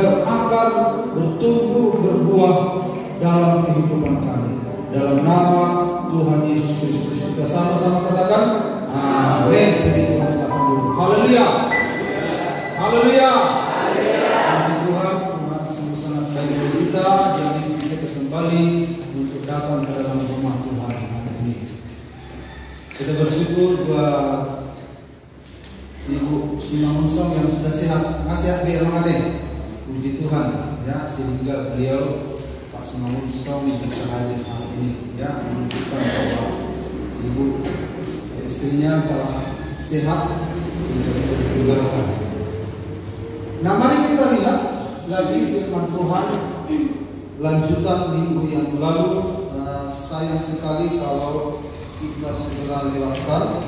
akan bertumbuh berbuah dalam kehidupan kami. Dalam nama Tuhan Yesus Kristus kita sama-sama katakan amin. Puji Tuhan, silakan dulu. Haleluya. Haleluya. Puji Tuhan, Tuhan sungguh sangat baik bagi kita. Jadi kita kembali untuk datang ke dalam rumah Tuhan hari ini. Kita bersyukur buat Ibu Simamusong yang sudah sehat. Nasihat biar mengaten. Puji Tuhan ya, sehingga beliau Pak Simamusong bisa hadir hari ini ya, menunjukkan bahwa ibu istrinya telah sehat sehingga bisa dikeluarkan. Nah, mari kita lihat lagi firman Tuhan lanjutan minggu yang lalu. Sayang sekali kalau kita segera lewatkan.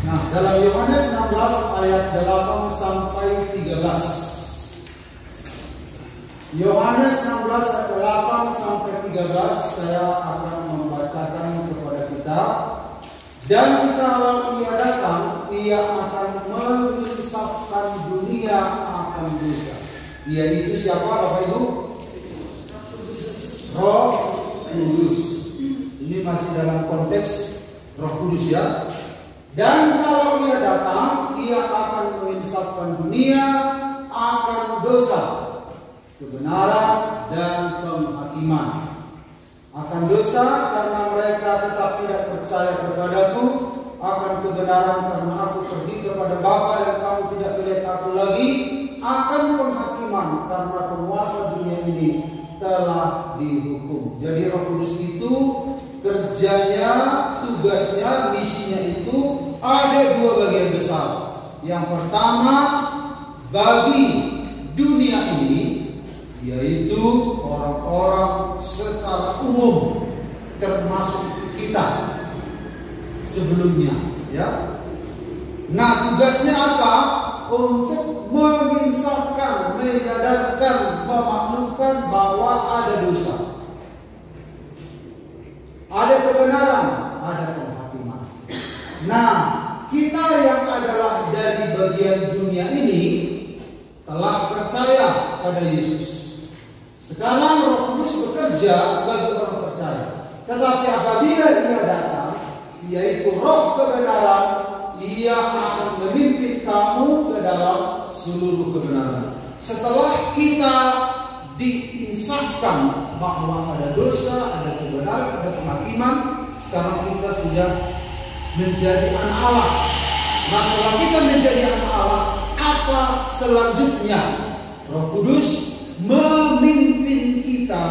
Nah, dalam Yohanes 16 ayat 8 sampai 13. Yohanes 16 ayat 8 sampai 13 saya akan membacakan kepada kita. Dan kalau ia datang, ia akan menginsafkan dunia akan dosa. Ia itu siapa Bapak Ibu? Roh Kudus. Ini masih dalam konteks Roh Kudus ya. Dan kalau ia datang, ia akan menginsafkan dunia akan dosa, kebenaran dan penghakiman. Akan dosa karena mereka tetap tidak percaya kepadaku, akan kebenaran karena aku pergi kepada Bapa dan kamu tidak melihat aku lagi, akan penghakiman karena penguasa dunia ini telah dihukum. Jadi Roh Kudus itu kerjanya, tugasnya, misinya itu ada dua bagian besar. Yang pertama bagi dunia ini, yaitu orang-orang secara umum termasuk kita sebelumnya ya. Nah, tugasnya apa? Untuk menginsafkan, menyadarkan, memaklumkan bahwa ada dosa, ada kebenaran, ada penghakiman. Nah, kita yang adalah dari bagian dunia ini telah percaya pada Yesus. Sekarang Roh Kudus bekerja bagi orang percaya. Tetapi apabila ia datang, yaitu Roh kebenaran, ia akan memimpin kamu ke dalam seluruh kebenaran. Setelah kita diinsafkan bahwa ada dosa, ada kebenaran, ada penghakiman, sekarang kita sudah menjadi anak Allah. Nah, setelah kita menjadi anak Allah, apa selanjutnya? Roh Kudus memimpin kita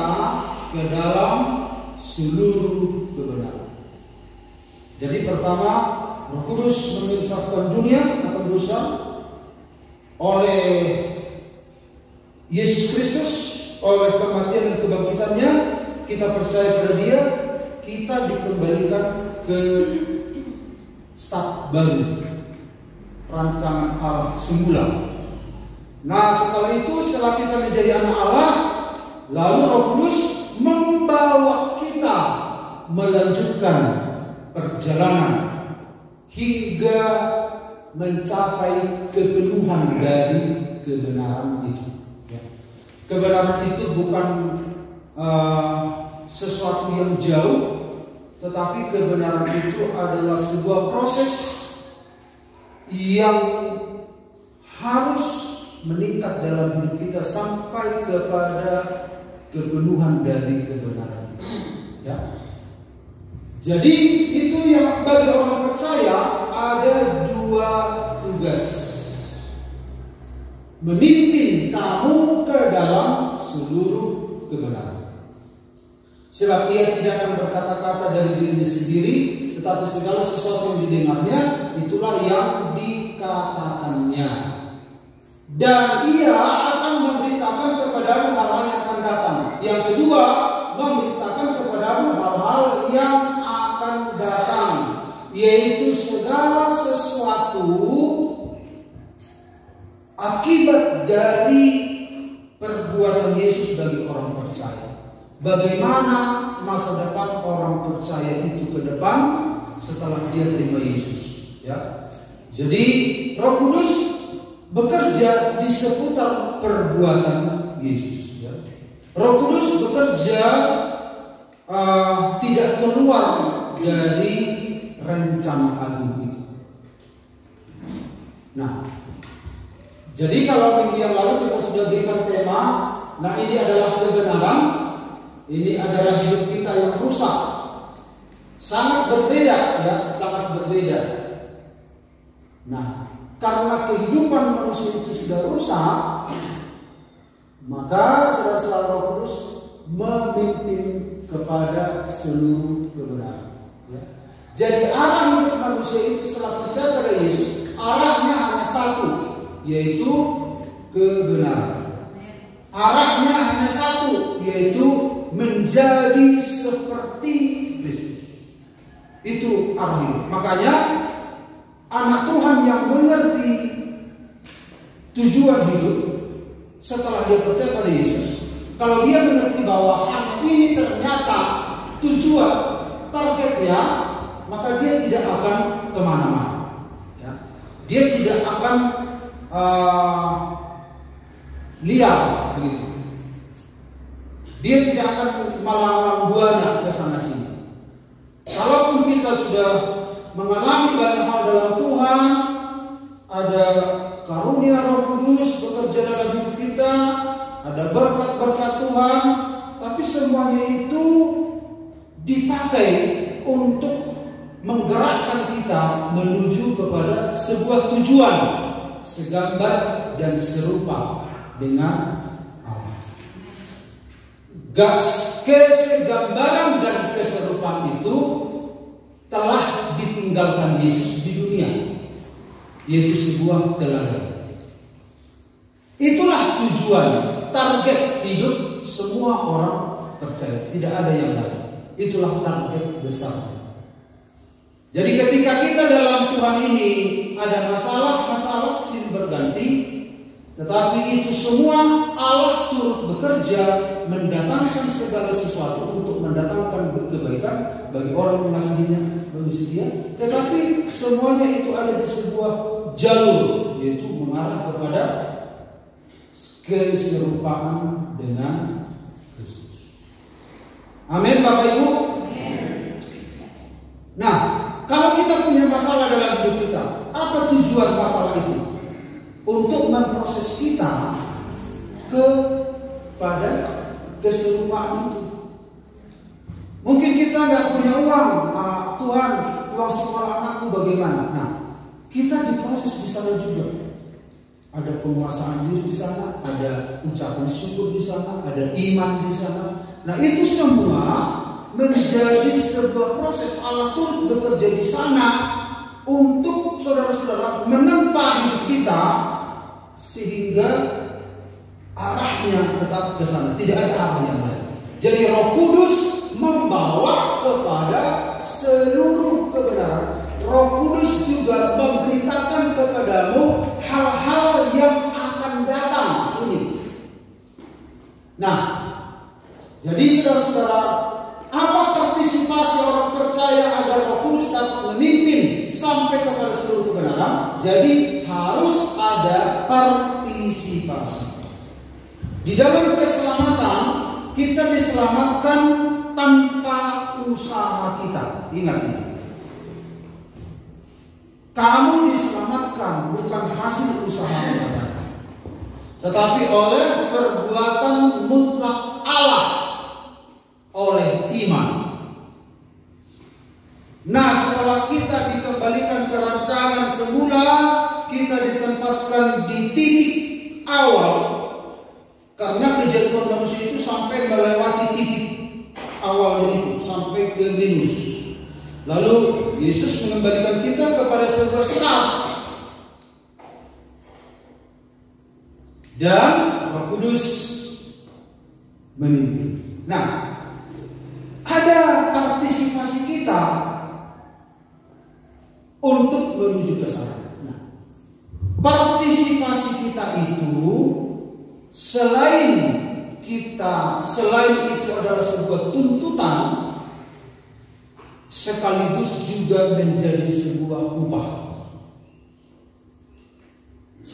ke dalam seluruh kebenaran. Jadi pertama, Roh Kudus menginsafkan dunia akan dosa oleh Yesus Kristus, oleh kematian dan kebangkitannya. Kita percaya pada Dia, kita dikembalikan ke start baru, rancangan Allah semula. Nah, setelah kita menjadi anak Allah, lalu Roh Kudus membawa kita melanjutkan perjalanan hingga mencapai kepenuhan dari kebenaran itu. Kebenaran itu bukan sesuatu yang jauh, tetapi kebenaran itu adalah sebuah proses yang harus meningkat dalam hidup kita sampai kepada kepenuhan dari kebenaran. Ya. Jadi itu yang bagi orang percaya ada dua tugas: memimpin kamu ke dalam seluruh kebenaran. Sebab ia tidak akan berkata-kata dari dirinya sendiri, tetapi segala sesuatu yang didengarnya, itulah yang dikatakannya. Dan ia akan memberitakan kepadamu hal-hal yang akan datang. Yang kedua, memberitakan kepadamu hal-hal yang akan datang, yaitu segala sesuatu akibat dari perbuatan Yesus bagi orang percaya. Bagaimana masa depan orang percaya itu ke depan setelah dia terima Yesus, ya. Jadi Roh Kudus bekerja di seputar perbuatan Yesus. Ya. Roh Kudus bekerja tidak keluar dari rencana agung itu. Nah, jadi kalau minggu yang lalu kita sudah berikan tema, nah ini adalah kebenaran, ini adalah hidup kita yang rusak. Sangat berbeda ya, sangat berbeda. Nah, karena kehidupan manusia itu sudah rusak, maka saudara-saudara Roh Kudus memimpin kepada seluruh kebenaran. Ya. Jadi arah hidup manusia itu setelah percaya pada Yesus, arahnya hanya satu, yaitu kebenaran. Arahnya hanya satu, yaitu menjadi seperti Kristus. Itu arah hidup. Makanya anak Tuhan yang mengerti tujuan hidup setelah dia percaya pada Yesus, kalau dia mengerti bahwa hanya ini ternyata tujuan targetnya, maka dia tidak akan kemana-mana. Ya. Dia tidak akan liar begitu. Dia tidak akan malang-malang buana ke sana sini. Kalaupun kita sudah mengalami banyak hal dalam Tuhan, ada karunia Roh Kudus bekerja dalam hidup kita, ada berkat-berkat Tuhan, tapi semuanya itu dipakai untuk menggerakkan kita menuju kepada sebuah tujuan segambar dan serupa dengan Allah. Kesegambaran dan keserupaan itu telah ditinggalkan Yesus di dunia, yaitu sebuah teladan. Itulah tujuan, target hidup semua orang percaya, tidak ada yang lain. Itulah target besar. Jadi ketika kita dalam Tuhan ini ada masalah-masalah silih berganti, tetapi itu semua Allah turut bekerja mendatangkan segala sesuatu untuk mendatangkan kebaikan bagi orang yang mengasihinya, mengasihi dia. Tetapi semuanya itu ada di sebuah jalur, yaitu mengarah kepada keserupaan dengan Kristus. Amin, Bapak Ibu. Nah, kalau kita punya masalah dalam hidup kita, apa tujuan masalah itu? Untuk memproses kita kepada keserupaan itu. Mungkin kita nggak punya uang, Tuhan, uang sekolah anakku bagaimana? Nah, kita diproses di sana juga. Ada penguasaan diri di sana, ada ucapan syukur di sana, ada iman di sana. Nah, itu semua menjadi sebuah proses. Allah turut bekerja di sana untuk saudara-saudara menempa hidup kita sehingga arahnya tetap ke sana, tidak ada arah yang lain. Jadi Roh Kudus membawa kepada seluruh kebenaran. Roh Kudus juga memberitakan kepadamu hal-hal yang akan datang ini. Nah, jadi saudara-saudara, apa partisipasi orang percaya agar Roh Kudus dapat memimpin sampai kepada seluruh kebenaran? Jadi harus ada partisipasi. Di dalam keselamatan kita diselamatkan tanpa usaha kita. Ingat ini. Kamu diselamatkan bukan hasil usaha kita, tetapi oleh perbuatan mutlak Allah, oleh iman. Nah, setelah kita dikembalikan ke rancangan semula, kita ditempatkan di titik awal. Karena kejatuhan manusia itu sampai melewati titik awalnya itu, sampai ke minus. Lalu Yesus mengembalikan kita kepada sebuah start. Dan Roh Kudus memimpin. Nah, ada partisipasi kita untuk menuju ke sana. Nah, partisipasi kita itu selain itu adalah sebuah tuntutan, sekaligus juga menjadi sebuah upah.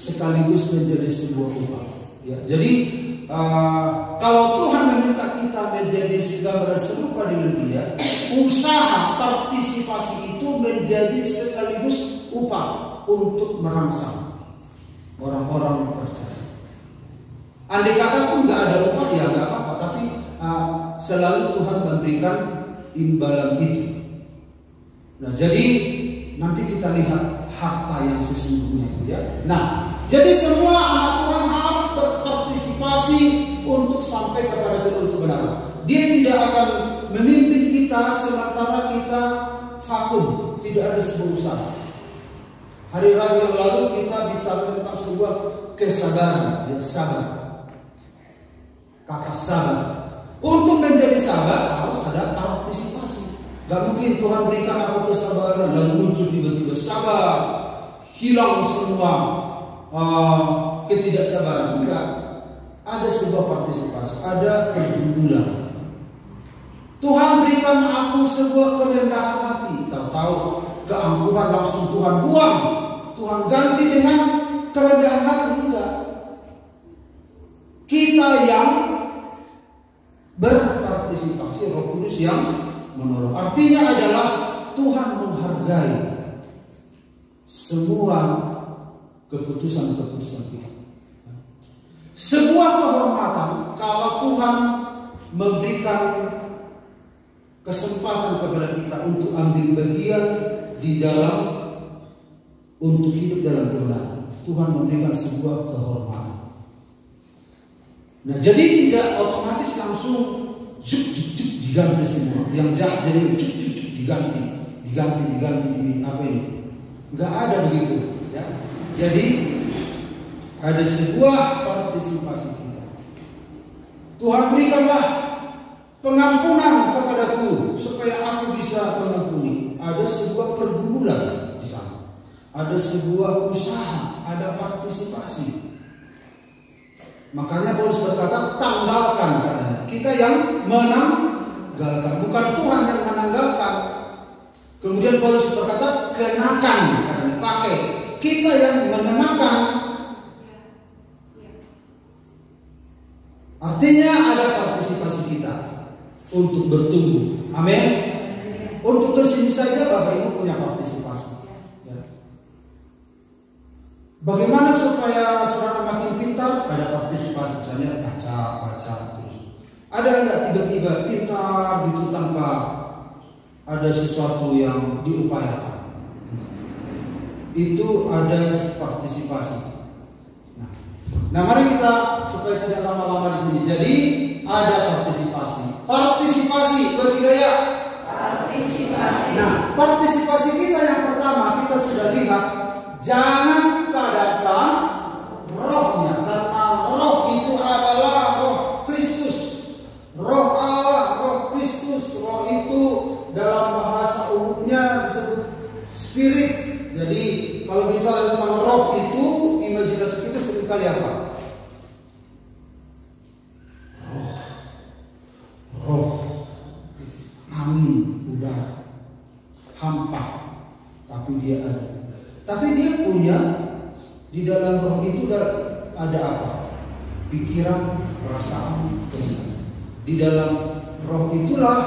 sekaligus menjadi sebuah upah. Ya, jadi kalau Tuhan meminta kita menjadi segambar serupa dengan Dia, usaha partisipasi itu menjadi sekaligus upah untuk merangsang orang-orang percaya. Andai kata pun nggak ada upah ya nggak apa-apa, tapi selalu Tuhan memberikan imbalan itu. Nah, jadi nanti kita lihat harta yang sesungguhnya, ya. Nah, jadi semua anak Tuhan harus berpartisipasi untuk sampai kepada seluruh kebenaran. Dia tidak akan memimpin kita sementara kita vakum, tidak ada sebuah usaha. Hari Rabu yang lalu kita bicara tentang sebuah kesabaran, ya, sabar. Kata sabar. Untuk menjadi sabar harus ada partisipasi. Gak mungkin Tuhan berikan aku kesabaran lalu muncul tiba-tiba sabar, hilang semua ketidaksabaran. Enggak. Ada sebuah partisipasi, ada pergumulan. Tuhan berikan aku sebuah kerendahan hati, tahu-tahu keangkuhan langsung Tuhan buang, Tuhan ganti dengan kerendahan hati. Enggak. Kita yang berpartisipasi, Roh Kudus yang menolong. Artinya adalah Tuhan menghargai semua keputusan-keputusan kita. Sebuah kehormatan kalau Tuhan memberikan kesempatan kepada kita untuk ambil bagian di dalam untuk hidup dalam kebenaran. Tuhan memberikan sebuah kehormatan. Nah, jadi tidak otomatis langsung diganti semua. Yang jahat jadi diganti ini apa ini? Enggak ada begitu, ya. Jadi ada sebuah partisipasi kita. Tuhan berikanlah pengampunan kepadaku supaya aku bisa mengampuni. Ada sebuah pergumulan di sana. Ada sebuah usaha, ada partisipasi. Makanya Paulus berkata, tanggalkan katanya. Kita yang menanggalkan, bukan Tuhan yang menanggalkan. Kemudian Paulus berkata, kenakan katanya, pakai. Kita yang mengenakan. Artinya ada partisipasi kita untuk bertumbuh. Amin. Untuk kesini saja Bapak Ibu punya partisipasi. Ya. Bagaimana supaya saudara makin pintar? Ada partisipasi, misalnya baca terus. Ada nggak tiba-tiba pintar gitu tanpa ada sesuatu yang diupayakan? Itu ada partisipasi. Nah, mari kita supaya tidak lama-lama di sini. Jadi ada partisipasi. Partisipasi ketiga ya. Partisipasi. Nah, partisipasi kita yang pertama kita sudah lihat, jangan padamkan rohnya, karena roh itu adalah roh Kristus, roh Allah, roh Kristus. Roh itu dalam bahasa umumnya disebut spirit. Jadi kalau bicara tentang roh itu, imajinasi kita seringkali apa? Roh, angin, udara, hampa, tapi dia ada. Tapi dia punya di dalam roh itu ada apa? Pikiran, perasaan, keinginan. Di dalam roh itulah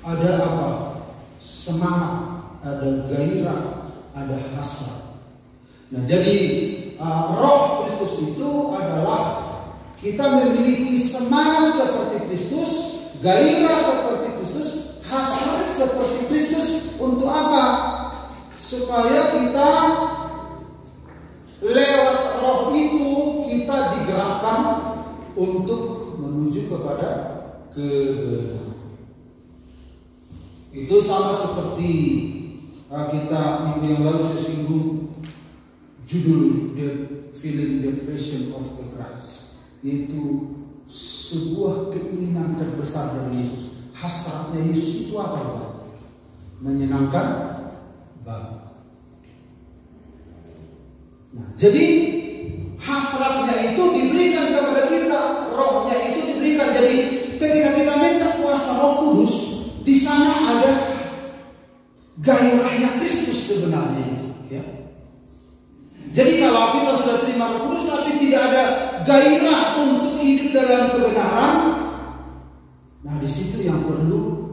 ada apa? Semangat, ada gairah, ada hasrat. Nah, jadi roh Kristus itu adalah kita memiliki semangat seperti Kristus, gairah seperti Kristus, hasrat seperti Kristus. Untuk apa? Supaya kita lewat roh itu kita digerakkan untuk menuju kepada kebenaran. Itu sama seperti kita minggu yang lalu saya singgung judul The Feeling the Passion of the Christ. Itu sebuah keinginan terbesar dari Yesus. Hasratnya Yesus itu apa? Menyenangkan Bapa. Nah, jadi hasratnya itu diberikan kepada kita, rohnya itu diberikan. Jadi ketika kita minta kuasa Roh Kudus, di sana ada gairahnya Kristus sebenarnya, ya. Jadi kalau kita sudah terima Roh Kudus tapi tidak ada gairah untuk hidup dalam kebenaran, nah di situ yang perlu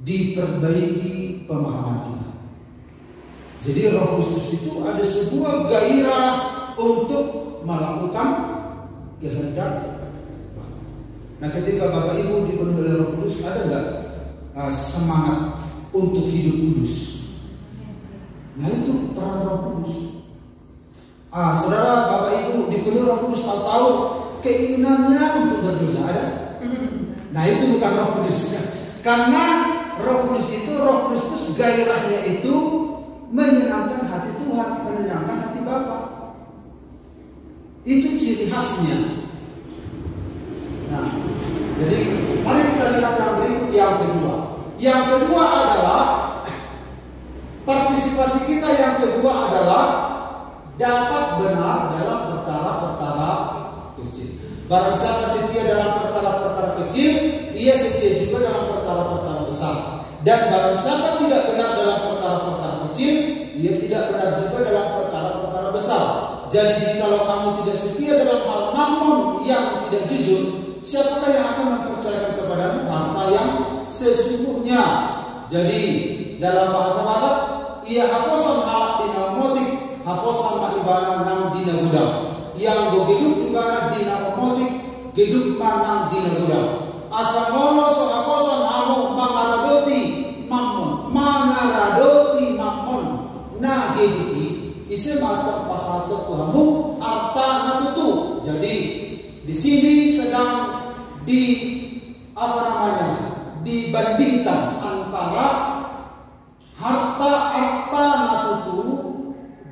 diperbaiki pemahaman kita. Jadi Roh Kudus itu ada sebuah gairah untuk melakukan kehendak. Nah, ketika Bapak Ibu dipenuhi oleh Roh Kudus, ada nggak semangat untuk hidup kudus? Nah, itu peran Roh Kudus. Saudara, Bapak Ibu dipenuhi Roh Kudus, tahu-tahu keinginannya untuk berdosa ada? Nah, itu bukan Roh Kudus. Karena Roh Kudus itu, Roh Kristus, gairahnya itu menyenangkan hati Tuhan, menyenangkan hati Bapa. Itu ciri khasnya. Nah, jadi mari kita lihat yang berikut, yang kedua. Yang kedua adalah partisipasi kita. Yang kedua adalah dapat benar dalam perkara-perkara kecil. Barang siapa setia dalam perkara-perkara kecil, ia setia juga dalam perkara-perkara besar. Dan barang siapa tidak benar dalam perkara-perkara kecil, ia tidak benar juga dalam perkara-perkara besar. Jadi jikalau kamu tidak setia dalam hal mammon yang tidak jujur, siapakah yang akan mempercayakan kepadamu harta yang sesungguhnya? Jadi dalam bahasa Batak, ia haposan halak dina motik, haposan maibana nang dina gudang. Yang geduk ibana dina motik, geduk manang dina gudang. Asamono so haposan hamo mangaradoti mammon, mangaradoti mammon. Nah geduki isi mata pasato tuhamu arta natutu. Jadi di sini sedang dibandingkan antara harta natutu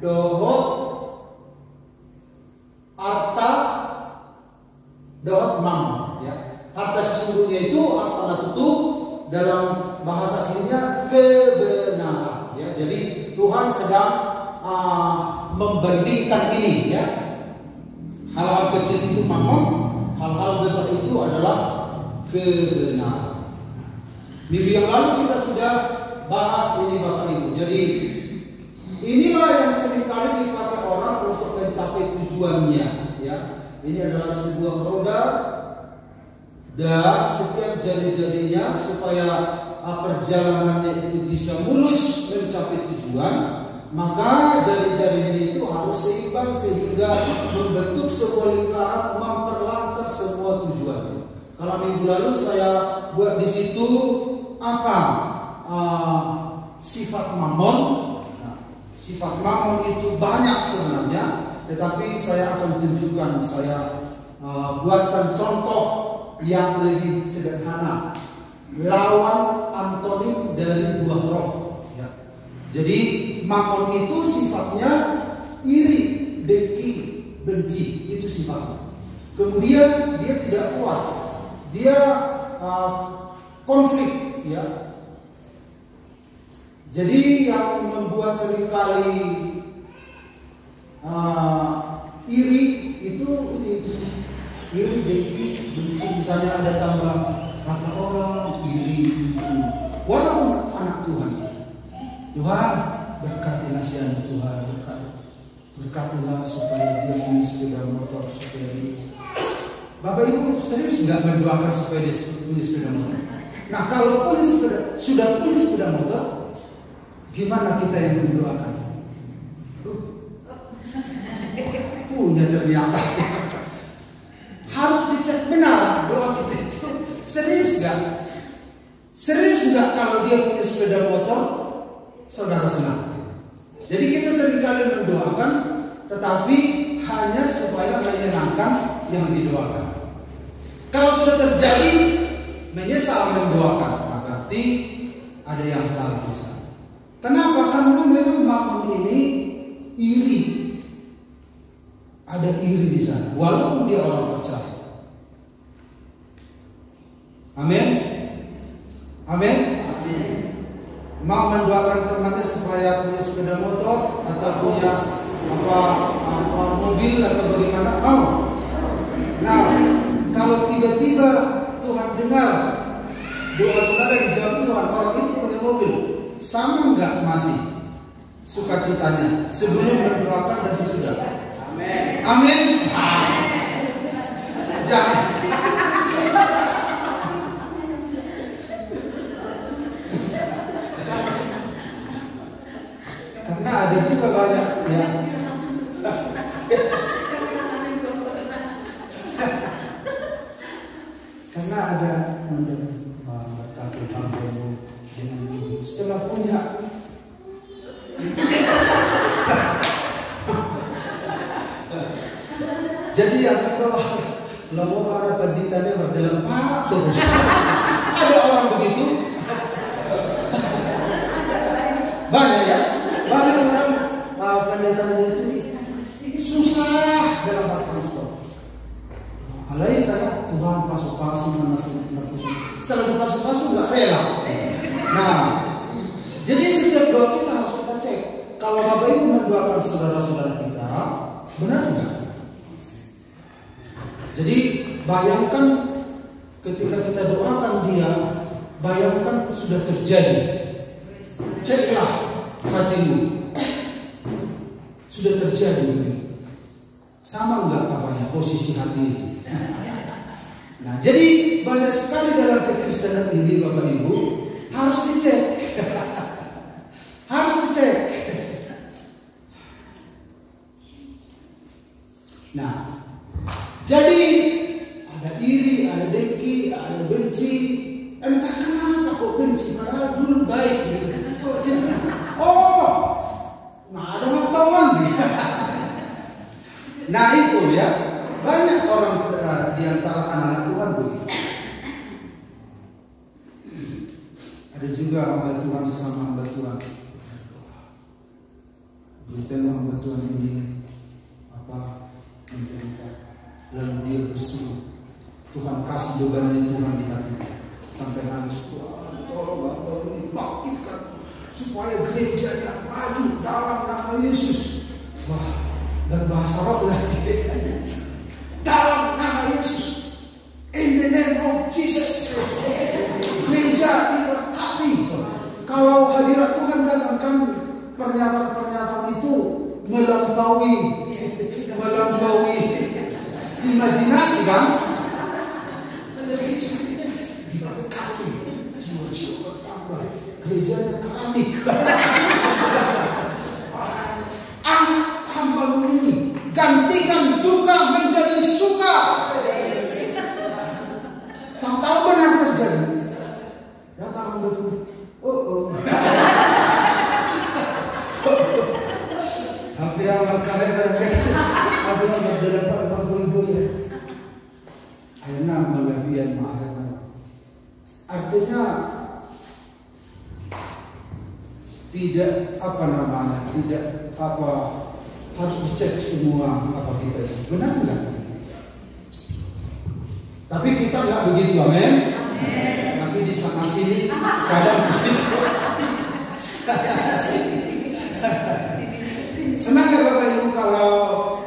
dohot mam, ya. Harta sesungguhnya itu harta natutu, dalam bahasa aslinya kebenaran, ya. Jadi Tuhan sedang membandingkan ini, ya. Hal-hal kecil itu mammon, hal-hal besar itu adalah kebenaran. Minggu yang lalu kita sudah bahas ini Bapak Ibu. Jadi inilah yang seringkali dipakai orang untuk mencapai tujuannya, ya. Ini adalah sebuah roda dan setiap jari-jarinya supaya perjalanannya itu bisa mulus mencapai tujuan, maka jari-jarinya itu harus seimbang sehingga membentuk sebuah lingkaran memperlancar semua tujuan. Kalau minggu lalu saya buat di situ apa sifat mammon. Nah, sifat mammon itu banyak sebenarnya, tetapi saya akan tunjukkan, saya buatkan contoh yang lebih sederhana, lawan antonim dari buah roh, ya. Jadi mammon itu sifatnya iri, dengki, benci, itu sifatnya. Kemudian dia tidak puas, dia konflik, ya. Jadi yang membuat seringkali iri itu iri, dengki, benci. Misalnya ada tambah kata orang iri, benci, walaupun anak Tuhan. Tuhan berkati nasihat Tuhan, berkatilah supaya dia punya sepeda motor, supaya dia. Bapak Ibu serius nggak mendoakan supaya dia punya sepeda motor? Nah, kalau sudah punya sepeda motor, gimana kita yang mendoakan? Punya ternyata. Harus dicek benar doa kita itu serius nggak? Serius nggak kalau dia punya sepeda motor, saudara senang? Jadi kita seringkali mendoakan, tetapi hanya supaya menyenangkan yang didoakan. Kalau sudah terjadi menyesal mendoakan, berarti ada yang salah di sana. Kenapa? Karena memang mammon ini iri. Ada iri di sana, walaupun dia orang percaya. Amin. Amin. Mau mendoakan temannya supaya punya sepeda motor atau punya mobil atau bagaimana? Mau. Nah, kalau tiba-tiba Tuhan dengar doa saudara dijawab Tuhan, orang itu punya mobil, sama enggak masih? sukacitanya sebelum mendoakan dan sesudah. Amin. Amin. Jangan. Karena ada juga banyak yang karena ada berkata kamu dengan ibu setelah punya jadi ada kalau ada pendidikannya berdalam terus ada orang begitu banyak ya, banyak orang pendetanya itu susah dalam hal transport. Alain karena Tuhan pasu-pasu setelah dipasung-pasung nggak rela. Nah, jadi setiap doa kita harus kita cek. Kalau Bapak Ibu mendoakan saudara-saudara kita, benar nggak? Jadi bayangkan ketika kita doakan dia, bayangkan sudah terjadi. Ceklah hatimu, sudah terjadi. Sama nggak apanya posisi hati itu? Nah, jadi banyak sekali dalam kekristenan ini Bapak Ibu harus dicek, harus dicek. Nah, jadi ada iri, ada dengki, ada benci. Entah kenapa kok benci, padahal dulu baik gitu. Kok jadi, nah ada wartawan. Nah itu ya, banyak orang di antara anak-anak Tuhan begitu. Ada juga hamba Tuhan sesama hamba Tuhan. Dia hamba Tuhan ini menderita, lalu dia berseru, Tuhan kasih bebannya Tuhan di hati, sampai nangis, Tuhan tolong hamba ini bangkitkan supaya gerejanya maju dalam nama Yesus. Wah, dan bahasa roh lagi dalam nama Yesus, in the name of Jesus, gereja diberkati. Kalau hadirat Tuhan datangkan, pernyataan-pernyataan itu melampaui imajinasi kan? Diberkati, jiwa-jiwa bertambah, gerejanya keramik. Angkat hamba-Mu ini, gantikan duka menjadi suka. Tahu-tahu benar terjadi. Datang hamba Tuhan. Hampir awal karya hampir berdapat ibu ya. Akhirnya melebihan akhirnya. Artinya tidak harus dicek semua apa kita itu. Benar enggak? Tapi kita enggak begitu, amin. Tapi di sana sini kadang begitu. Senang gak Bapak Ibu kalau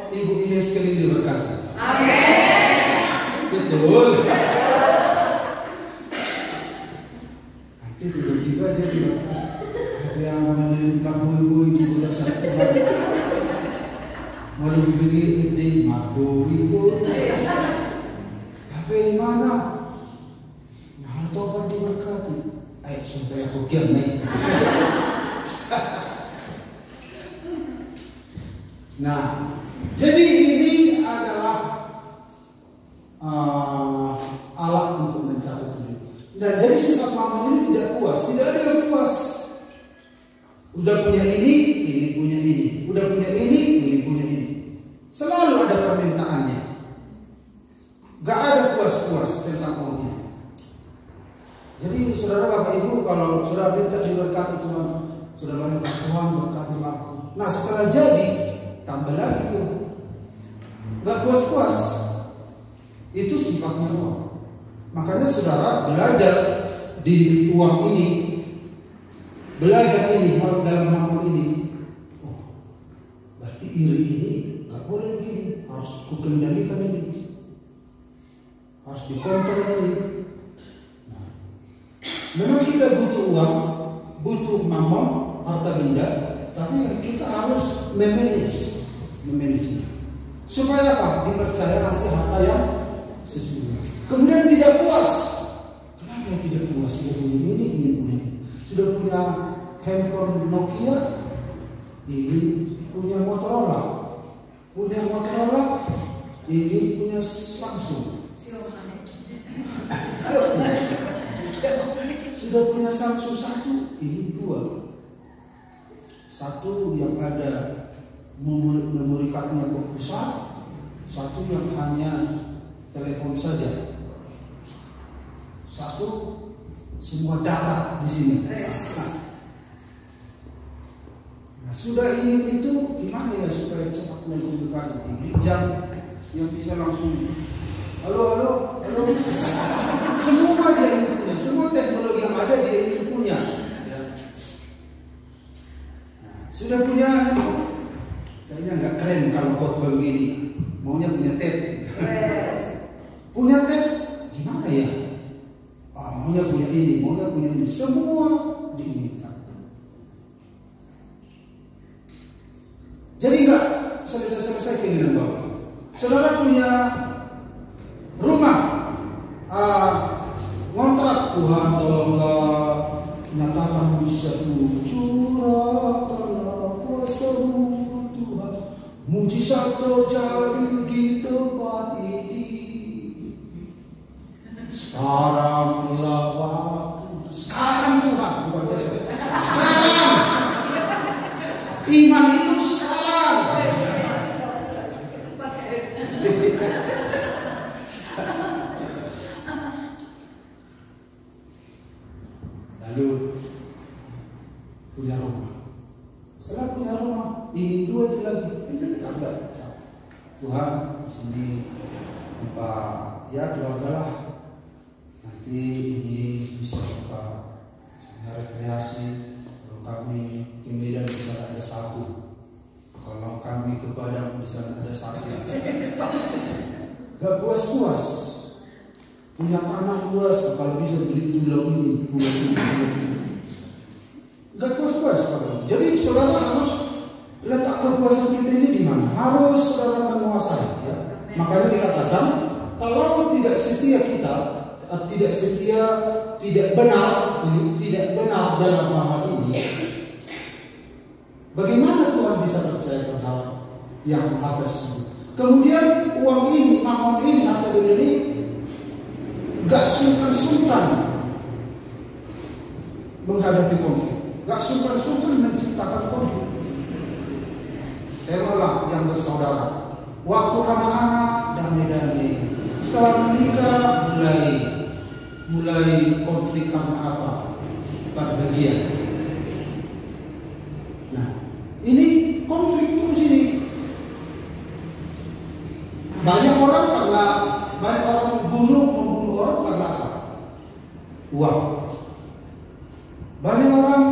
Ibu Ihes sekali diberkati? Amin. Betul. Nanti tiba-tiba dia diberkati. Yang menimpa ibu ini sudah sangat Tuhan. Malu begini ini madu ibu. Tapi mana? Nah, Tuhan diberkati. Ayo sampai aku kiam naik. Nah, jadi ini adalah alat untuk mencapai tujuan. Dan jadi sifat Mammon ini tidak puas, tidak ada yang puas. Udah punya ini punya ini. Udah punya ini punya ini. Selalu ada permintaannya. Gak ada puas-puas tentang maunya. Jadi saudara Bapak Ibu, kalau saudara minta diberkati Tuhan, saudara banyak Tuhan berkati aku. Nah setelah jadi, tambah lagi tuh. Gak puas-puas. Itu sifatnya Allah. Makanya saudara belajar di uang ini, belajar ini hal dalam Mammon ini. Oh, berarti iri ini gak boleh begini, harus kukendalikan ini, harus dikontrol ini. Nah, memang kita butuh uang, butuh Mammon, harta benda, tapi kita harus memanage. Supaya apa? Dipercaya nanti harta yang sesungguhnya. Kemudian tidak puas. Kenapa tidak puas? Sudah punya ini, ingin punya ini. Sudah punya handphone Nokia, ingin punya Motorola. Punya Motorola, ingin punya Samsung. Sudah punya Samsung 1, ingin 2. Satu yang ada memori cardnya besar, satu yang hanya telepon saja, satu semua data di sini. Nah, sudah ingin itu gimana ya supaya cepat komunikasi? Di jam yang bisa langsung halo. Semua dia ingin punya, semua teknologi yang ada dia ingin punya. Nah, sudah punya, kayaknya nggak keren kalau khotbah begini. Maunya punya tab. Punya tab gimana ya? Maunya punya ini, semua diinginkan. Jadi nggak selesai keinginan Bapak. Saudara punya rumah, kontrak, Tuhan tolonglah nyatakan mujizat-Mu, curahkanlah kuasa-Mu Tuhan, mujizat terjadi di tempat ini. Sekaranglah waktu, sekarang Tuhan, bukan besok. Sekarang, iman itu sekarang. Lalu punya rumah. Setelah punya rumah, ingin 2 itu lagi. Tuhan, sini tempat ya keluarga lah. Nanti ini bisa tempat rekreasi. Kalau kami ke Medan di sana ada 1. Kalau kami ke Padang di sana ada 1. Gak puas-puas. Punya tanah luas, kalau bisa beli pulau ini. Gak puas-puas. Jadi saudara harus letak kepuasan kita ini di mana? Harus saudara menguasai. Ya. Makanya dikatakan kalau tidak setia kita, tidak benar dalam hal ini, bagaimana Tuhan bisa percayakan hal yang harta sesungguhnya? Kemudian uang ini, mamon ini, harta dunia ini gak sungkan-sungkan menghadapi konflik, gak sungkan-sungkan menciptakan konflik. Tengoklah yang bersaudara, waktu anak-anak damai-damai, setelah menikah mulai konflik karena apa? Pada bagian. Nah, ini konflik terus ini. Banyak orang membunuh orang karena apa? Uang. Banyak orang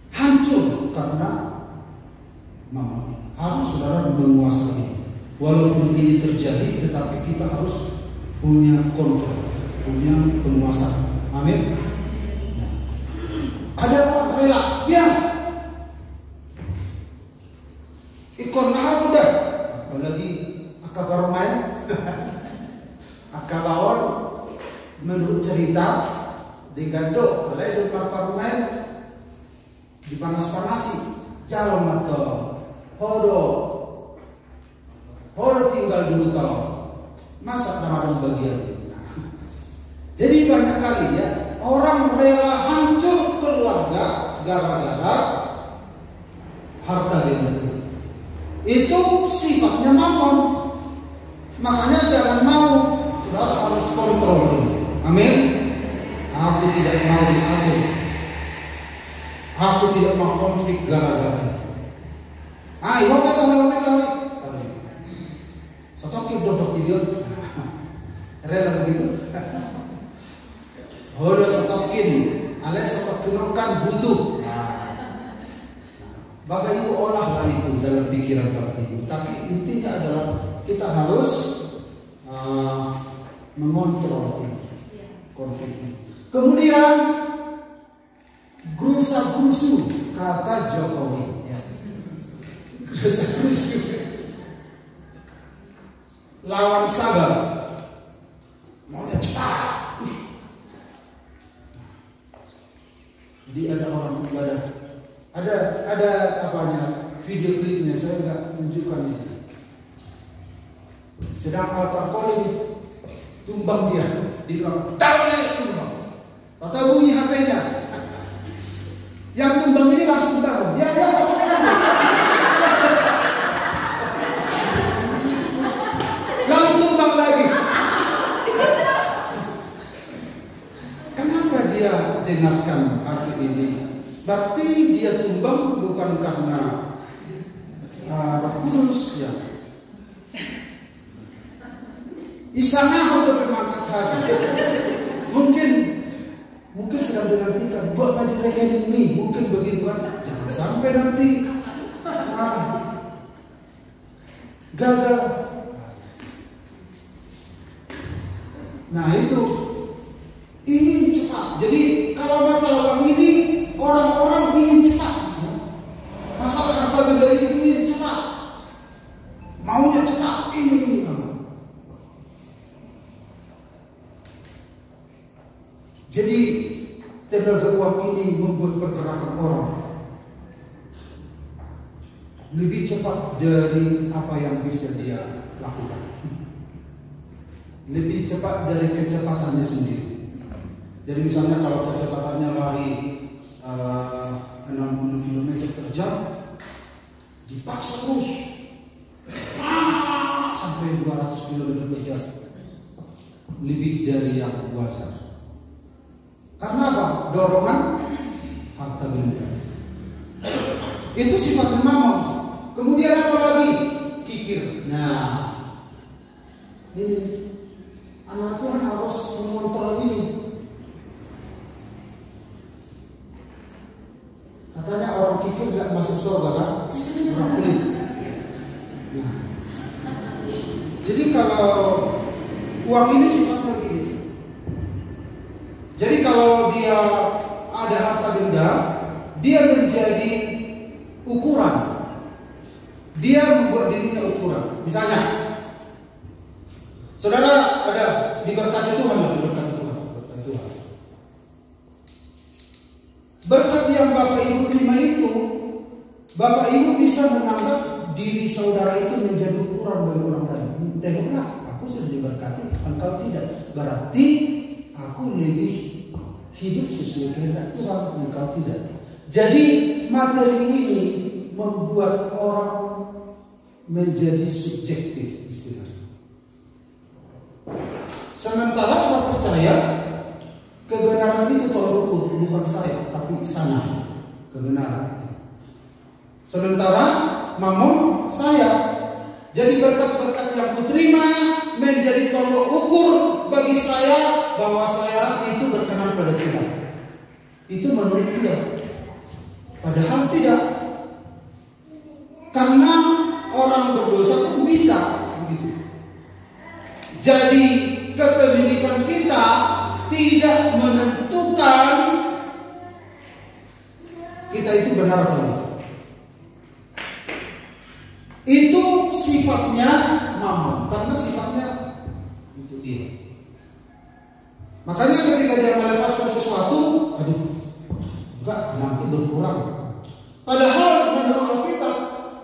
hancur karena mamon. Harus saudara menguasai. Walaupun ini terjadi, tetapi kita harus punya kontrol, punya penguasaan. Amin. Nah, ada orang rela, biar ikon mahal udah, apalagi akabaromain, akabawan menurut cerita digandok, alai do parparumain dipanas-panasi, jalan atau hodo tinggal dulu tau. Masa dalam bagian. Jadi banyak kali ya orang rela hancur keluarga gara-gara harta benda. Itu sifatnya mamon. Makanya jangan mau, saudara harus kontrol dulu. Amin. Aku tidak mau diatur. Aku tidak mau konflik gara-gara. Ayo betul. Sotokin dokter video. Rela begitu. Hodo stokin, alias stokin kan butuh. Bapak Ibu olahlah itu dalam pikiran Bapak Ibu. Tapi intinya adalah kita harus mengontrol konflik ini. Kemudian Gerusa-gerusu kata Jokowi. Ya. Gerusa-gerusu. Lawan sabar. Maunya cepat. Jadi ada orang ibadah. Ada apanya? Video klipnya saya nggak tunjukkan di sini. Sedang altar calling, tumbang dia di belakang. Tumbang. Kata bunyi HP-nya. Yang tumbang ini langsung bangun. Ya. Lalu tumbang lagi. Kenapa dia dengarkan HP ini? Berarti dia tumbang bukan karena Roh Kudus ya. Isana udah mengangkat hati. Mungkin sedang dinantikan buat di rekening nih, mungkin begitu kan. Jangan sampai nanti gagal. Nah itu ingin cepat. Jadi kalau masalah uang ini orang-orang ingin cepat. Masalah harta benda ini ingin cepat. Maunya cepat. Ini. Jadi tenaga uang ini membuat pergerakan orang lebih cepat dari apa yang bisa dia lakukan. Lebih cepat dari kecepatannya sendiri. Jadi misalnya kalau kecepatannya lari 60 km per jam, dipaksa terus sampai 200 km per jam, lebih dari yang wajar. Karena apa? Dorongan harta benda. Itu sifat mamon. Kemudian apa lagi? Kikir. Nah, ini anak Tuhan harus mengontrol ini. Katanya orang kikir gak masuk surga kan? Orang pelit. Nah, jadi kalau uang ini sifatnya begini. Jadi kalau dia ada harta benda, dia menjadi ukuran. Dia membuat dirinya ukuran. Misalnya, saudara ada diberkati Tuhan, diberkati Tuhan. Berkat yang Bapak Ibu terima itu, Bapak Ibu bisa menganggap diri saudara itu menjadi ukuran bagi orang lain. Tengoklah, aku sudah diberkati, engkau tidak. Berarti aku lebih hidup sesuai kehendak Tuhan, engkau tidak. Jadi materi ini membuat orang menjadi subjektif istilahnya. Sementara orang percaya kebenaran itu tolak ukur, bukan saya, tapi sana kebenaran. Sementara mamon saya. Jadi berkat-berkat yang kuterima menjadi tolak ukur bagi saya bahwa saya itu berkenan pada Tuhan. Itu menurut dia. Padahal tidak. Karena orang berdosa pun bisa begitu. Jadi kepemilikan kita tidak menentukan kita itu benar atau tidak. Itu sifatnya mamon, karena sifatnya itu dia. Makanya ketika dia melepaskan sesuatu, enggak, nanti berkurang. Padahal menurut Alkitab,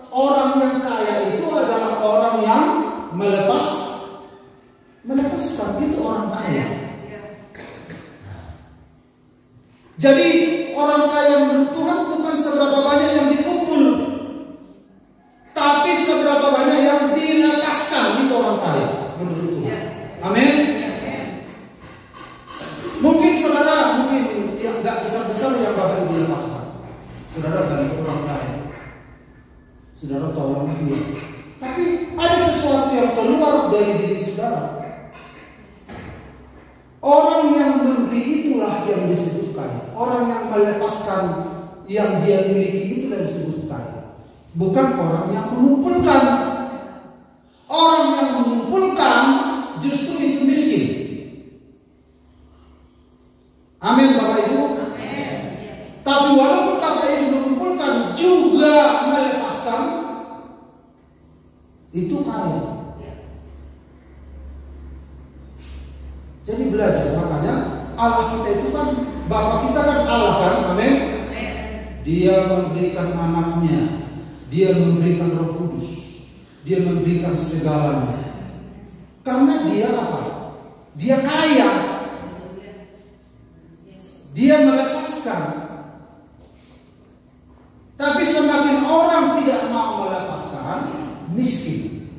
orang yang kaya itu adalah orang yang melepaskan, itu orang kaya. Jadi orang kaya menurut Tuhan bukan seberapa banyak yang dikumpul, tapi seberapa banyak yang dilepaskan, itu orang kaya menurut Tuhan. Amin. Mungkin saudara, yang gak besar-besar yang Bapak Ibu lepaskan. Saudara bagi orang kaya, saudara tolong dia. Tapi ada sesuatu yang keluar dari diri saudara. Orang yang memberi itulah yang disebut kaya. Orang yang melepaskan yang dia miliki itulah yang disebut kaya. Bukan orang yang mengumpulkan. Orang yang mengumpulkan justru itu miskin. Amin Bapak Ibu. Amin. Tapi itu kaya. Jadi belajar, makanya Allah kita itu kan, Bapa kita kan Allah kan, amin. Dia memberikan anaknya, dia memberikan Roh Kudus, dia memberikan segalanya. Karena dia apa? Dia kaya. Dia melepaskan. Tapi semakin orang tidak mau melepaskan, miskin.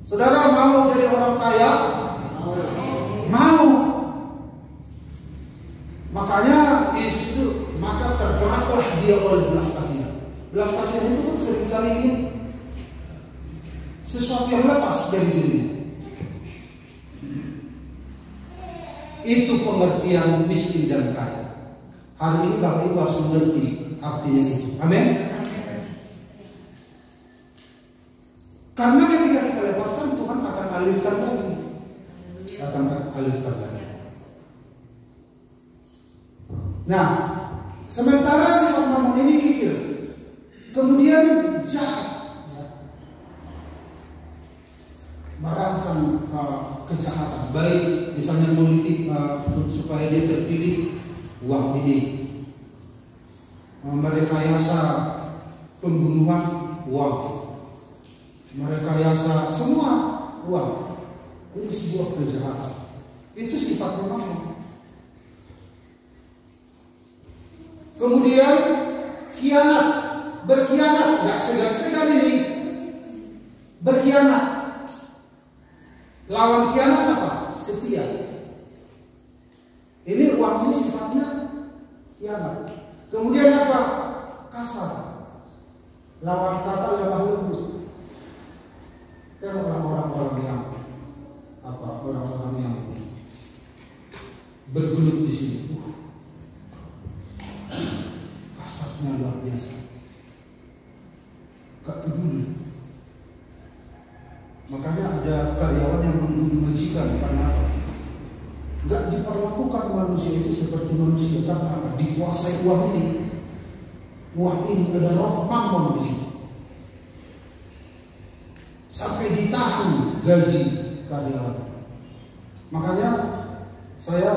Saudara mau jadi orang kaya? Mau. Makanya Yesus itu, maka tergeraklah dia oleh belas kasihan. Belas kasihan itu kan seringkali ingin sesuatu yang lepas dari dirinya. Itu pengertian miskin dan kaya. Hari ini Bapak Ibu harus mengerti artinya itu. Amin. Karena ketika kita lepaskan, Tuhan akan alirkan lagi. Akan alirkan lagi. Nah, sementara sifat Mammon ini kikir, kemudian jahat, merancang kejahatan, baik misalnya politik supaya dia terpilih, uang ini, merekayasa pembunuhan, uang, merekayasa semua uang. Ini sebuah kejahatan. Itu sifatnya Mammon. Kemudian khianat, berkhianat, nggak segan-segan ini berkhianat. Lawan khianat apa? Setia. Ini uang ini sifatnya khianat. Kemudian apa? Kasar. Lawan kata lemah lembut. Tengoklah orang-orang yang orang-orang yang bergelut di sini. Kasarnya luar biasa. Gak peduli. Makanya ada karyawan yang membunuh majikan karena gak diperlakukan manusia itu seperti manusia, karena dikuasai uang ini. Uang ini ada roh Mammon di sini. Sampai ditahan gaji karyawan. Makanya saya,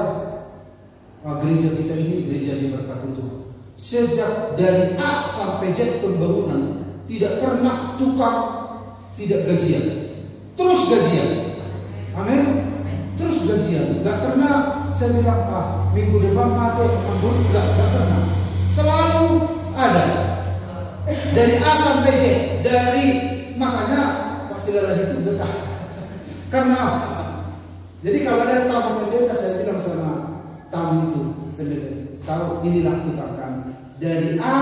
gereja kita ini gereja diberkati Tuhan. Sejak dari A sampai Z pembangunan tidak pernah tukar, tidak gajian, terus gajian. Amin. Terus gajian. Gak pernah saya bilang minggu depan mati ambul, gak pernah. Selalu ada. Dari A sampai Z. Makanya Pak Silala itu betah. Karena apa? Jadi kalau ada tamu pendeta, saya bilang sama tamu itu, pendeta, tahu inilah tukar kami. Dari A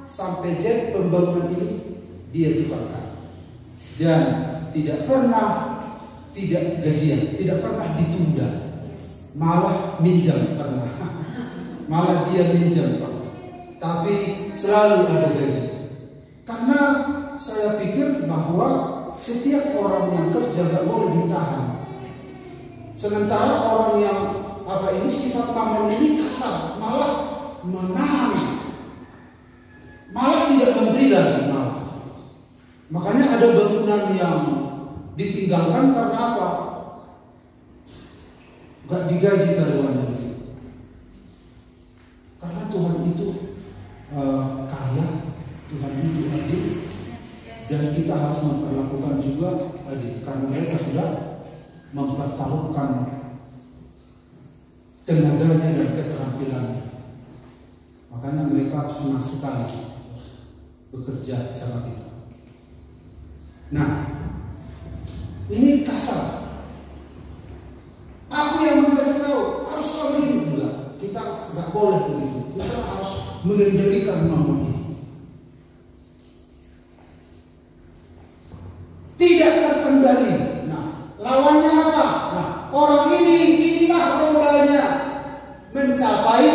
sampai Z pembangunan ini dia tukarkan. Dan tidak pernah tidak gajian, tidak pernah ditunda. Malah minjam pernah. Malah dia minjam Pak. Tapi selalu ada gaji. Karena saya pikir bahwa setiap orang yang kerja gak boleh ditahan. Sementara orang yang sifat Mammon ini kasar, malah menahan, malah tidak memberi lagi, malah. Makanya ada bangunan yang ditinggalkan karena apa? Gak digaji karyawannya. Karena Tuhan itu kaya, Tuhan itu adil, dan kita harus memperlakukan juga adil. Karena mereka sudah mempertaruhkan tenaganya dan keterampilannya. Makanya mereka senang sekali bekerja sama kita. Nah, ini kasar. Aku yang menggaji kau, harus kau begini. Enggak, kita nggak boleh begitu. Kita harus mengendalikan Mammon ini. Tidak terkendali. Lawannya apa? Nah, orang inilah rodanya mencapai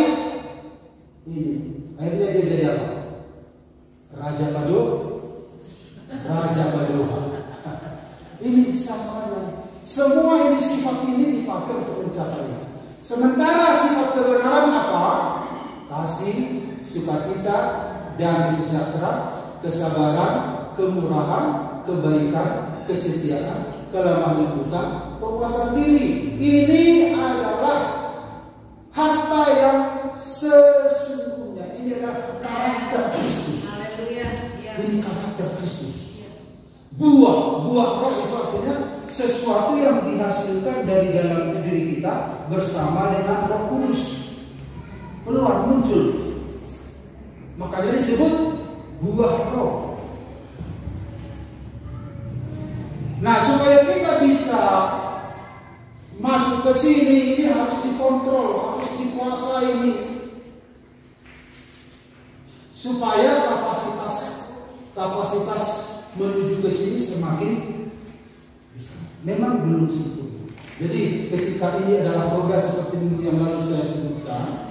ini. Akhirnya dia jadi apa? Raja Badoha. Ini sasarannya. Semua ini sifat ini dipakai untuk mencapai. Sementara sifat kebenaran apa? Kasih, sukacita, damai sejahtera, kesabaran, kemurahan, kebaikan, kesetiaan, kelemah lembutan, penguasaan diri. Ini adalah harta yang sesungguhnya. Ini adalah karakter Kristus. Ini karakter Kristus. Buah roh itu artinya sesuatu yang dihasilkan dari dalam diri kita bersama dengan Roh Kudus. Keluar, muncul. Makanya disebut buah roh. Nah, supaya kita bisa masuk ke sini, ini harus dikontrol, harus dikuasai ini. Supaya kapasitas menuju ke sini semakin bisa. Memang belum sempurna. Jadi ketika ini adalah roda seperti minggu yang lalu saya sebutkan.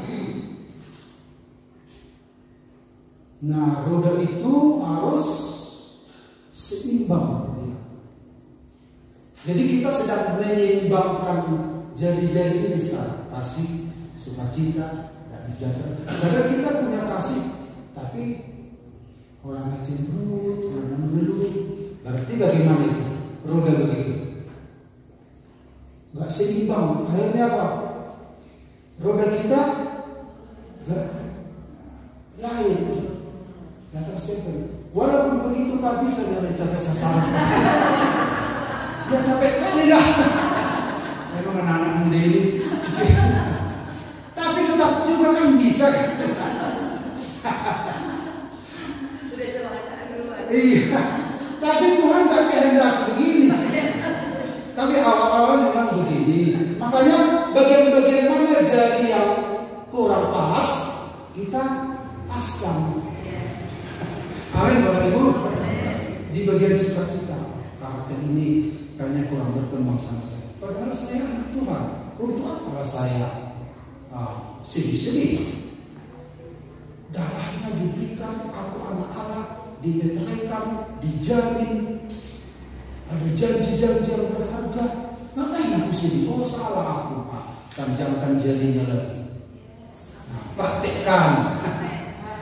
Nah, roda itu harus seimbang. Jadi kita sedang menyeimbangkan jari-jari ini sekarang. Kasih, sukacita, dan sejahtera. Kadang kita punya kasih, tapi orang cemberut, orang mengeluh. Berarti bagaimana itu? Roda begitu. Gak seimbang. Akhirnya apa? Roda kita gak lain. Gak terstempel. Walaupun begitu gak bisa dia mencapai sasaran. Ya capek kali lah. Memang anak-anak muda ini. Tapi tetap juga kan bisa. Iya. Tapi Tuhan gak kehendak begini. Tapi awal-awal memang begini. Makanya bagian-bagian mana jari yang kurang pas, kita paskan. Amin Bapak Ibu. Di bagian sukacita, karakter ini kayaknya kurang berkembang sama saya. Padahal saya anak Tuhan. Untuk apa saya sedih-sedih? Darahnya diberikan, aku anak Allah, dimeteraikan, dijamin, ada janji-janji yang berharga. Ngapain aku sedih? Oh salah aku, Pak. Tancapkan jarinya lagi. Nah, praktekkan.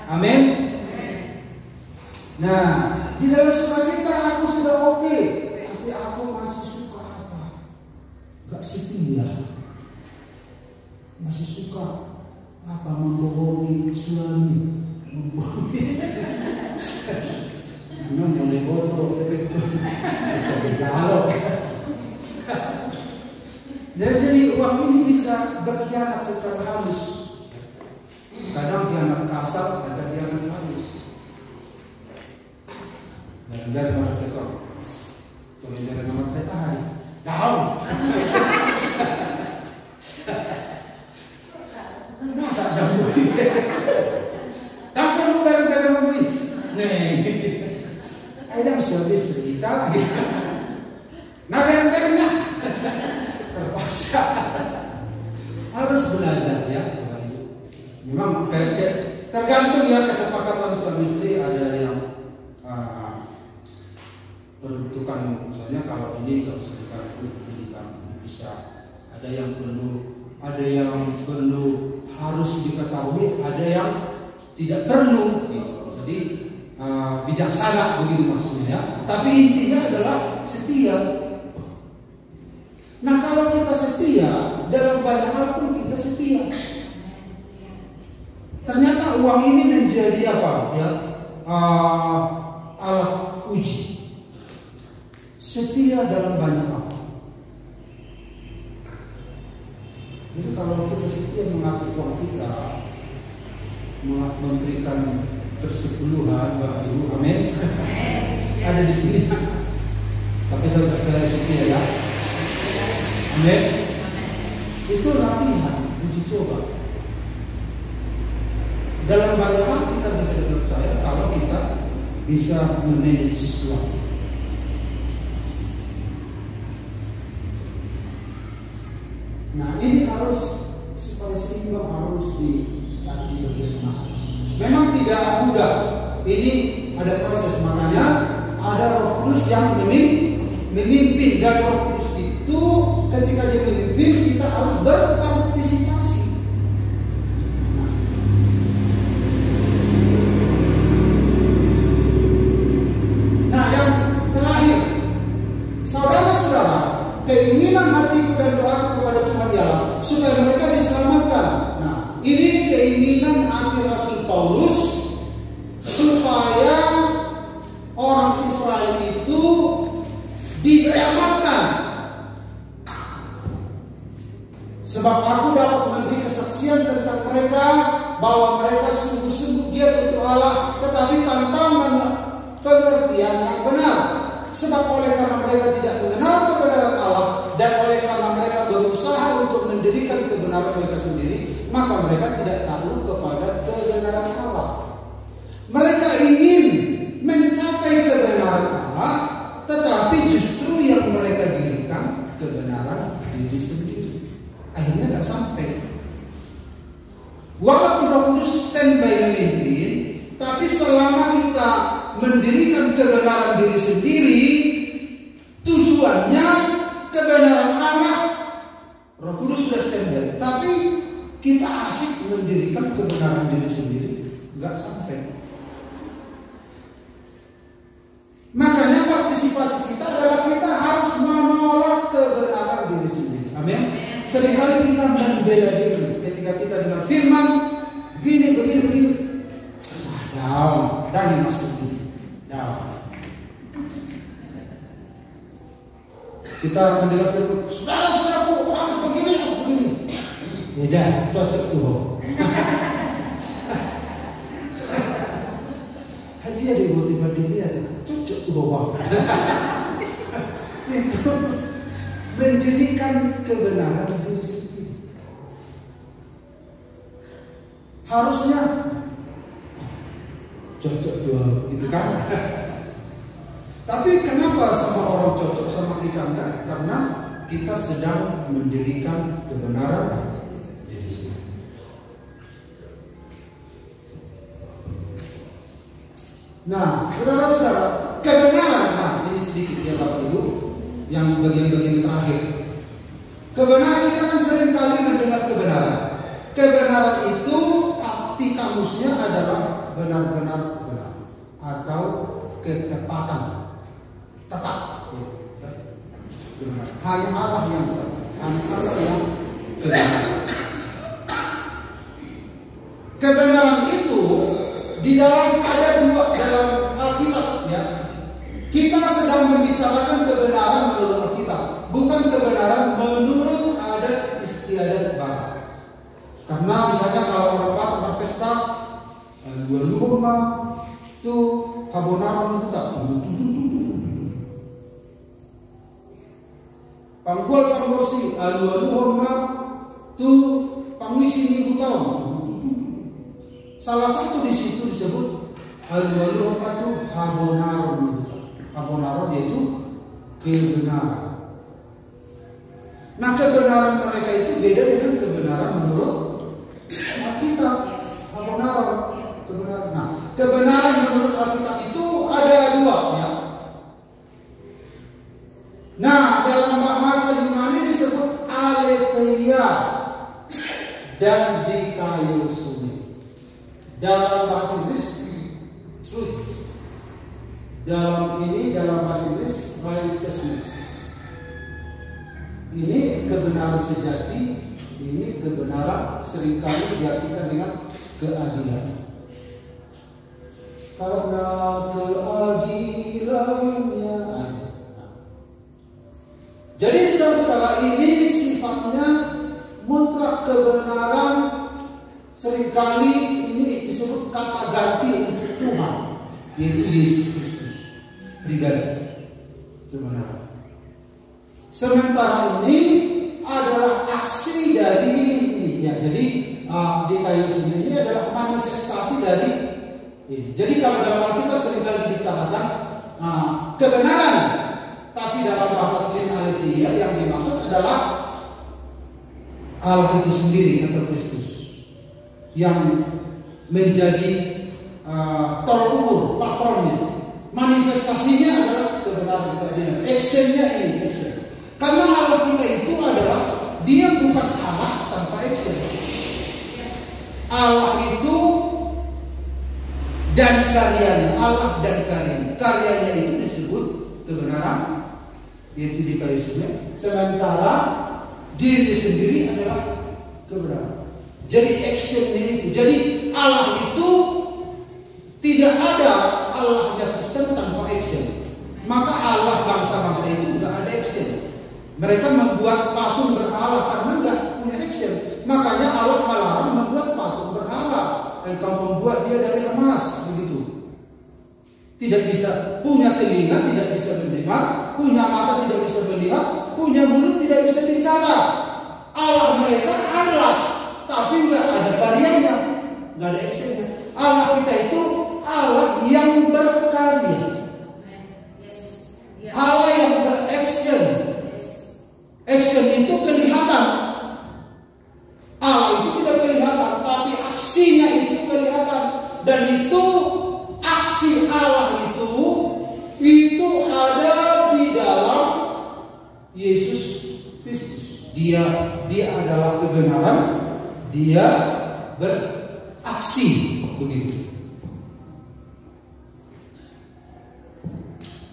Amin. Nah, di dalam sukacita aku sudah oke. Tapi aku masih suka apa? Gak setia. Masih suka apa? Membohongi suami. Membohongi. Memang boleh botol, tapi kita bisa halal. Jadi uang ini bisa berkhianat secara halus. Kadang khianat kasar, kadang khianat halus. Dan dari mana kita? Kalau dari nama kita hari, tahu. Masa ada murid? Tapi kamu dari murid. Nih, ada suami istri kita. Nah, bareng-barengnya terpaksa harus belajar ya. Memang kayak tergantung ya kesepakatan suami istri. Ada yang peruntukan, misalnya kalau ini kalau sedekah pendidikan bisa. Ada yang perlu harus diketahui, ada yang tidak perlu. Gitu. Jadi bijaksana begitu maksudnya ya. Tapi intinya adalah setia. Nah kalau kita setia dalam banyak hal pun kita setia. Ternyata uang ini menjadi apa ya? Alat uji. Setia dalam banyak hal. Jadi kalau kita setia mengatur uang kita, memberikan persepuluhan Bapak Ibu, amin. Ada di sini. Tapi saya percaya setia ya. Amin. Itu latihan, uji coba. Dalam banyak hal kita bisa dipercaya kalau kita bisa memanage uang. Nah ini harus supaya seimbang harus dicari bagian mana. Memang tidak mudah. Ini ada proses, makanya ada Roh Kudus yang memimpin. Dan Roh Kudus itu ketika dia memimpin kita harus berpartisipasi. Nah itu diselamatkan. Sebab aku dapat memberi kesaksian tentang mereka bahwa mereka sungguh-sungguh giat untuk Allah, tetapi tanpa pengertian yang benar. Sebab oleh karena mereka tidak mengenal kebenaran Allah dan oleh karena mereka berusaha untuk mendirikan kebenaran mereka sendiri, maka mereka tidak takluk kepada kebenaran Allah. Mereka ingin mencapai kebenaran Allah, tetapi justru yang mereka dirikan kebenaran diri sendiri. Akhirnya tidak sampai. Walaupun Roh Kudus standby memimpin, tapi selama kita mendirikan kebenaran diri sendiri, tujuannya kebenaran Allah, Roh Kudus sudah standby, tapi kita asik mendirikan kebenaran diri sendiri, nggak sampai. Makanya partisipasi kita adalah kita harus menolak kebenaran diri sendiri. Amin. Seringkali kita membela diri ketika kita dengar firman begini. Down, dan masuk down. Kita mendengar firman, saudara-saudaraku harus begini. Tidak cocok tuh. Dia tiba-tiba dilihat, cocok tuh bawah. Itu mendirikan kebenaran diri sendiri. Harusnya cocok tuh, gitu kan? Tapi kenapa sama orang cocok sama kita enggak? Karena kita sedang mendirikan kebenaran diri sendiri. Nah, saudara-saudara, kebenaran. Nah, ini sedikit ya Bapak Ibu, yang bagian-bagian terakhir. Kebenaran, kita kan sering kali mendengar kebenaran. Kebenaran itu arti kamusnya adalah benar-benar benar atau ketepatan, tepat. Benar. Hanya Allah yang tepat, hanya Allah yang benar. Kebenaran itu di dalam ada dua dalam Alkitab ya. Kita sedang membicarakan kebenaran menurut Alkitab, bukan kebenaran menurut adat istiadat Batak. Karena misalnya kalau orang Batak berpesta, dua luhurma tu habonaron itu tak pangkual pangkursi dua luhurma tu pangisi minggu tahun. Salah satu di situ disebut dua luhurma tu habonaron itu. Habonaron yaitu kebenaran. Nah, kebenaran mereka itu beda dengan kebenaran menurut Alkitab. Habonaron, kebenaran. Nah, kebenaran menurut Alkitab itu ada dua ya. Nah, dalam bahasa Yunani disebut aletheia dan dikaiosune. Dalam bahasa Inggris truth. Dalam bahasa Inggris righteousness. Ini kebenaran sejati, ini kebenaran seringkali diartikan dengan keadilan. Karena keadilannya ada. Jadi saudara-saudara, ini sifatnya mutlak kebenaran. Seringkali ini disebut kata ganti untuk Tuhan, yaitu Yesus Kristus pribadi, kebenaran. Sementara ini adalah aksi dari ini ya. Jadi di kayu sendiri ini adalah manifestasi dari ini. Jadi kalau dalam Alkitab seringkali dibicarakan kebenaran, tapi dalam bahasa selain aletheia yang dimaksud adalah Allah itu sendiri atau Kristus yang menjadi tolok ukur, patronnya. Manifestasinya adalah kebenaran, keadilan. Actionnya ini action. Karena Allah kita itu adalah Dia bukan Allah tanpa action. Allah itu dan karyanya, Allah dan karyanya. Karyanya itu disebut kebenaran, yaitu di kayu salib. Sementara diri sendiri adalah kebenaran. Jadi actionnya itu. Jadi Allah itu tidak ada Allahnya Kristen tanpa action. Maka Allah bangsa-bangsa itu nggak ada action. Mereka membuat patung berhala karena nggak punya action. Makanya Allah melarang membuat patung berhala. Dan kalau membuat dia dari emas, begitu. Tidak bisa punya telinga, tidak bisa mendengar, punya mata tidak bisa melihat, punya mulut tidak bisa bicara. Allah mereka Allah, tapi nggak ada karyanya, nggak ada actionnya. Allah kita itu Allah yang berkarya, Allah yang beraction. Action itu kelihatan. Allah itu tidak kelihatan, tapi aksinya itu kelihatan. Dan itu aksi Allah itu ada di dalam Yesus Kristus. Dia adalah kebenaran, dia beraksi, begitu.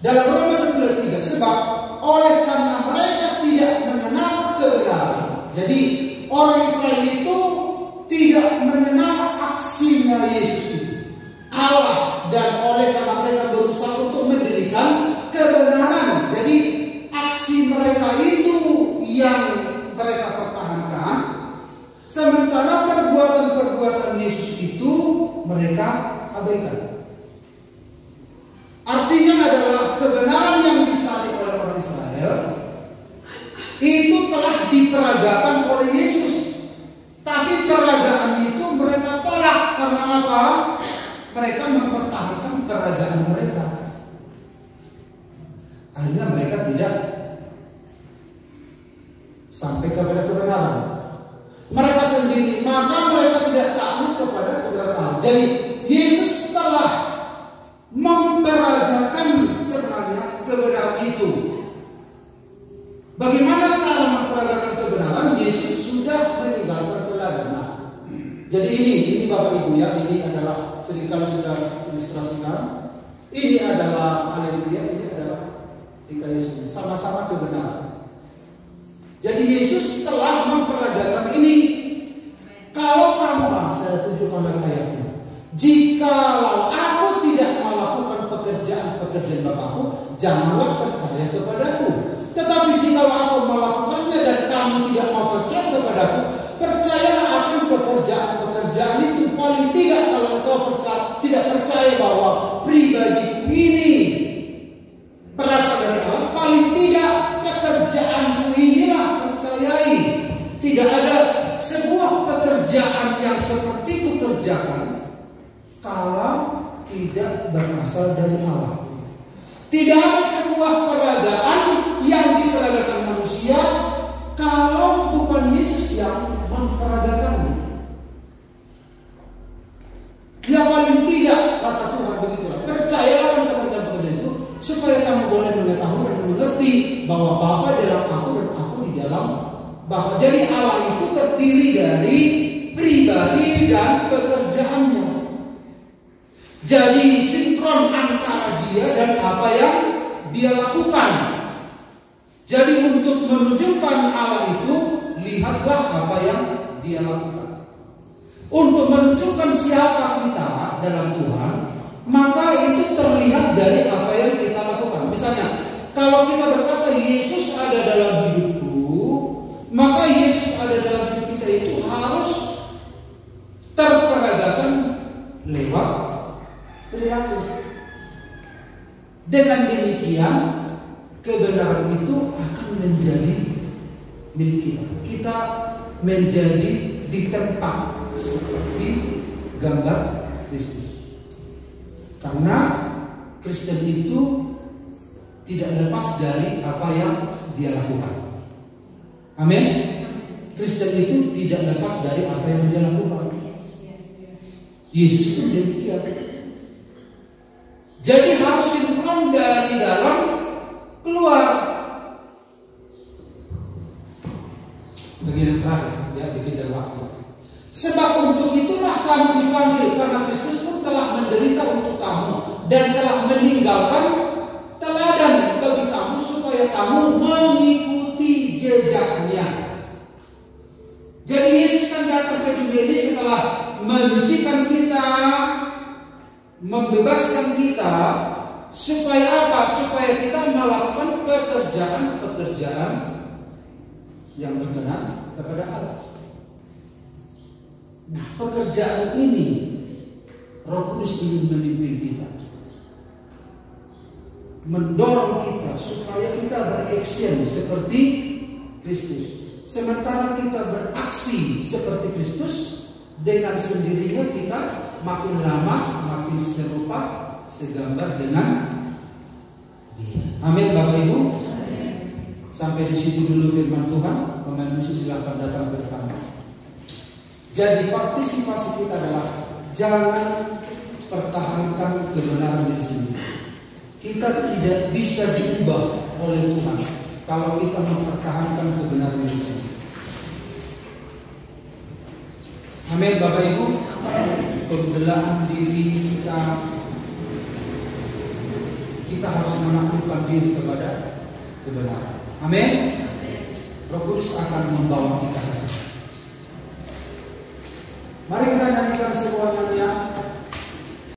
Dalam Roma 9:3, sebab oleh karena mereka tidak mengenal kebenaran. Jadi orang Israel itu tidak mengenal aksinya Yesus itu, Allah, dan oleh karena mereka berusaha untuk mendirikan kebenaran. Jadi aksi mereka itu yang mereka pertahankan, sementara perbuatan-perbuatan Yesus itu mereka abaikan. Artinya adalah kebenaran yang dicari oleh orang Israel itu telah diperagakan oleh Yesus. Tapi peragaan itu mereka tolak. Karena apa? Mereka mempertahankan peragaan mereka. Akhirnya mereka tidak sampai kepada kebenaran mereka sendiri, maka mereka tidak takluk kepada kebenaran Allah. Jadi Yesus telah memperagakan sebenarnya kebenaran itu. Bagaimana cara memperagakan kebenaran? Yesus sudah meninggalkan teladan. Nah, jadi ini Bapak Ibu ya, ini adalah seringkali sudah ilustrasikan. Ini adalah haleluya, ini adalah Yesus, sama-sama kebenaran. Jadi Yesus telah memperagakan ini. Kalau kamu, saya tunjukkan lagi ayatnya. Jikalau aku tidak melakukan pekerjaan Bapakku, janganlah percaya kepadaku. Tetapi jikalau aku melakukannya dan kamu tidak mau percaya kepadaku, percayalah akan pekerjaan itu. Paling tidak kalau engkau tidak percaya bahwa pribadi ini berasal dari Allah, paling tidak pekerjaanku inilah percayai. Tidak ada sebuah pekerjaan yang seperti kukerjakan kalau tidak berasal dari Allah. Tidak ada sebuah peragaan yang diperagakan manusia kalau bukan Yesus yang memperagakannya. Ya paling tidak, kata Tuhan begitulah, percayalah akan pekerjaan-pekerjaan itu, supaya kamu boleh mengetahui dan mengerti bahwa Bapa dalam aku dan aku di dalam Bapa. Jadi Allah itu terdiri dari pribadi dan pekerjaannya. Jadi sinkron antara dia dan apa yang dia lakukan. Jadi untuk menunjukkan Allah itu, lihatlah apa yang dia lakukan. Untuk menunjukkan siapa kita dalam Tuhan, maka itu terlihat dari apa yang kita lakukan. Misalnya, kalau kita berkata Yesus ada dalam hidupku, maka Yesus ada dalam hidup kita itu harus terperagakan lewat perilaku. Dengan demikian, kebenaran itu akan menjadi milik kita. Kita menjadi ditempa seperti gambar Kristus. Karena Kristen itu tidak lepas dari apa yang dia lakukan. Amin. Kristen itu tidak lepas dari apa yang dia lakukan. Yesus pun demikian. Jadi harus sinkron dari dalam keluar. Bagian terakhir ya, dikejar waktu. Sebab untuk itulah kamu dipanggil, karena Kristus pun telah menderita untuk kamu dan telah meninggalkan teladan bagi kamu supaya kamu mengikuti jejaknya. Jadi Yesus kan datang ke dunia ini setelah menyucikan kita, membebaskan kita, Supaya apa? Supaya kita melakukan pekerjaan-pekerjaan yang berkenan kepada Allah. Nah, pekerjaan ini Roh Kudus ingin memimpin kita, mendorong kita supaya kita beraction seperti Kristus. Sementara kita beraksi seperti Kristus, dengan sendirinya kita makin lama makin serupa segambar dengan Dia. Amin, Bapak Ibu. Sampai di situ dulu firman Tuhan. Pemain musik silakan datang ke depan. Jadi partisipasi kita adalah jangan pertahankan kebenaran di sini. Kita tidak bisa diubah oleh Tuhan kalau kita mempertahankan kebenaran di sini. Amin, Bapak Ibu. Pembelaan diri kita harus menaklukkan diri kepada kebenaran. Amin. Roh Kudus akan membawa kita ke sana. Mari kita nyanyikan sebuah nyanyian.